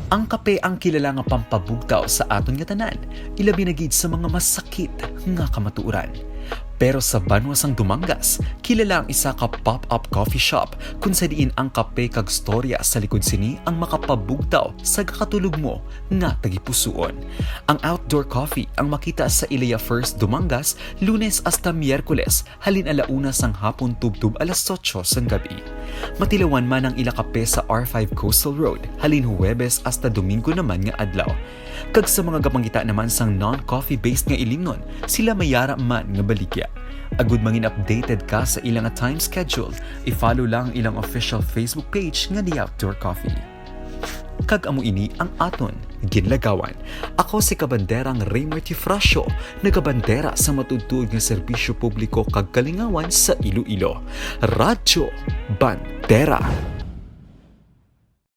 Ang kape ang kilala nga pampabugtaw sa aton nga tanan, ilabi na gid sa mga masakit nga kamatuoran. Pero sa Banwas ang Dumangas, kilala ang isa ka pop-up coffee shop kung sa diin ang kape kag storya sa likod sini ang makapabugtaw sa kakatulog mo nga tagipusoon. Ang outdoor coffee ang makita sa Ilaya First Dumangas Lunes hasta Miyerkules halin alauna sang hapon tubtub alas 8 sang gabi. Matilawan man ang ila kape sa R5 Coastal Road halin Huwebes hasta Domingo naman nga adlaw. Kag sa mga gapangita naman sang non-coffee based nga ilimnon, sila mayara man nga baligya. Agud mangin updated ka sa ilang time schedule, i-follow lang ilang official Facebook page nga The Outdoor Coffee. Kag amo ini ang aton ginlagawan. Ako si Kabanderang Raymar Tifrasio, nagabandera sa matudtuod nga serbisyo publiko kag kalingawan sa Iloilo. Radyo Bandera.